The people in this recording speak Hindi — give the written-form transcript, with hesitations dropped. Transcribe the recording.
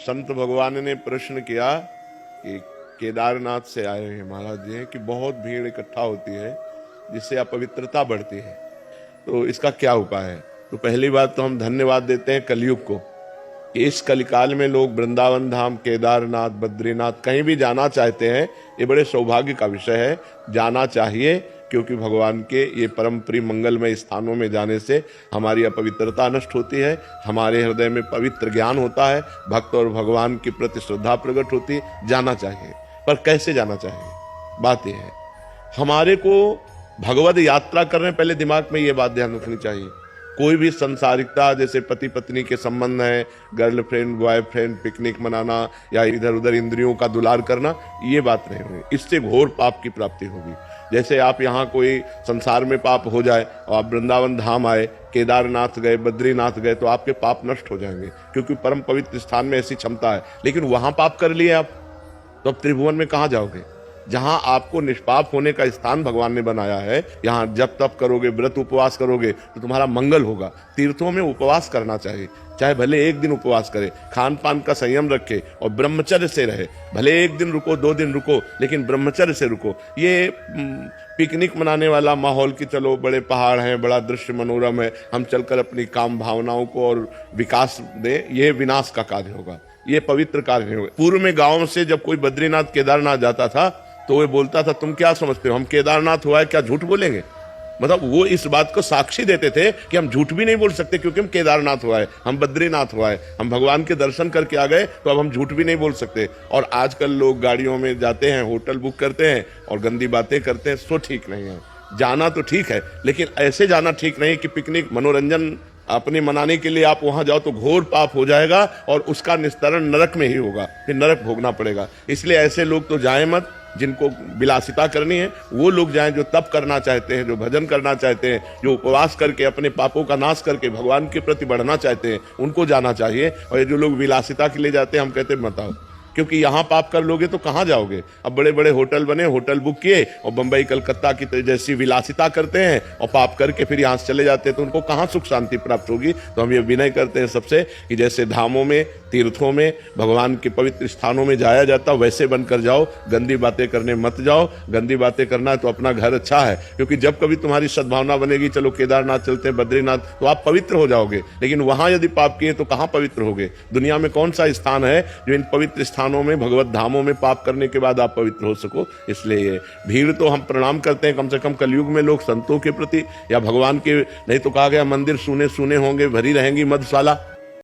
संत भगवान ने प्रश्न किया कि केदारनाथ से आए हैं महाराज जी कि बहुत भीड़ इकट्ठा होती है जिससे अपवित्रता बढ़ती है, तो इसका क्या उपाय है। तो पहली बात तो हम धन्यवाद देते हैं कलयुग को कि इस कलिकाल में लोग वृंदावन धाम, केदारनाथ, बद्रीनाथ कहीं भी जाना चाहते हैं। ये बड़े सौभाग्य का विषय है, जाना चाहिए, क्योंकि भगवान के ये परम प्रिय मंगलमय स्थानों में जाने से हमारी अपवित्रता नष्ट होती है, हमारे हृदय में पवित्र ज्ञान होता है, भक्त और भगवान के प्रति श्रद्धा प्रकट होती है। जाना चाहिए, पर कैसे जाना चाहिए, बात यह है। हमारे को भगवद यात्रा करने पहले दिमाग में ये बात ध्यान रखनी चाहिए, कोई भी संसारिकता जैसे पति पत्नी के संबंध है, गर्लफ्रेंड बॉयफ्रेंड, पिकनिक मनाना या इधर उधर इंद्रियों का दुलार करना, ये बात नहीं होगी, इससे घोर पाप की प्राप्ति होगी। जैसे आप यहाँ कोई संसार में पाप हो जाए और आप वृंदावन धाम आए, केदारनाथ गए, बद्रीनाथ गए, तो आपके पाप नष्ट हो जाएंगे, क्योंकि परम पवित्र स्थान में ऐसी क्षमता है। लेकिन वहां पाप कर लिए आप, तो अब त्रिभुवन में कहाँ जाओगे। जहां आपको निष्पाप होने का स्थान भगवान ने बनाया है, यहां जब तप करोगे, व्रत उपवास करोगे तो तुम्हारा मंगल होगा। तीर्थों में उपवास करना चाहिए, चाहे भले एक दिन उपवास करे, खान पान का संयम रखे और ब्रह्मचर्य से रहे। भले एक दिन रुको, 2 दिन रुको, लेकिन ब्रह्मचर्य से रुको। ये पिकनिक मनाने वाला माहौल कि चलो बड़े पहाड़ हैं, बड़ा दृश्य मनोरम है, हम चलकर अपनी काम भावनाओं को और विकास दें, ये विनाश का कार्य होगा, ये पवित्र कार्य नहीं होगा। पूर्व में गांव से जब कोई बद्रीनाथ केदारनाथ जाता था तो वो बोलता था, तुम क्या समझते हो हम केदारनाथ हुआ है, क्या झूठ बोलेंगे। मतलब वो इस बात को साक्षी देते थे कि हम झूठ भी नहीं बोल सकते, क्योंकि हम केदारनाथ हुआ है, हम बद्रीनाथ हुआ है, हम भगवान के दर्शन करके आ गए, तो अब हम झूठ भी नहीं बोल सकते। और आजकल लोग गाड़ियों में जाते हैं, होटल बुक करते हैं और गंदी बातें करते हैं, सो ठीक नहीं है। जाना तो ठीक है, लेकिन ऐसे जाना ठीक नहीं कि पिकनिक मनोरंजन अपने मनाने के लिए आप वहां जाओ तो घोर पाप हो जाएगा और उसका निस्तारण नरक में ही होगा, फिर नरक भोगना पड़ेगा। इसलिए ऐसे लोग तो जाएं मत, जिनको विलासिता करनी है वो लोग जाएं, जो तप करना चाहते हैं, जो भजन करना चाहते हैं, जो उपवास करके अपने पापों का नाश करके भगवान के प्रति बढ़ना चाहते हैं, उनको जाना चाहिए। और ये जो लोग विलासिता के लिए जाते हैं, हम कहते हैं मत आओ, क्योंकि यहाँ पाप कर लोगे तो कहाँ जाओगे। अब बड़े बड़े होटल बने, होटल बुक किए और बंबई कलकत्ता की जैसी विलासिता करते हैं और पाप करके फिर यहाँ से चले जाते हैं, तो उनको कहाँ सुख शांति प्राप्त होगी। तो हम ये विनय करते हैं सबसे कि जैसे धामों में, तीर्थों में, भगवान के पवित्र स्थानों में जाया जाता वैसे बनकर जाओ, गंदी बातें करने मत जाओ। गंदी बातें करना है तो अपना घर अच्छा है, क्योंकि जब कभी तुम्हारी सद्भावना बनेगी, चलो केदारनाथ चलते हैं, बद्रीनाथ, तो आप पवित्र हो जाओगे। लेकिन वहां यदि पाप किए तो कहाँ पवित्र होगे। दुनिया में कौन सा स्थान है जो इन पवित्र स्थानों में, भगवत धामों में पाप करने के बाद आप पवित्र हो सको। इसलिए ये भीड़ तो हम प्रणाम करते हैं, कम से कम कलयुग में लोग संतों के प्रति या भगवान के, नहीं तो कहा गया मंदिर सूने सूने होंगे, भरी रहेंगी मधुशाला।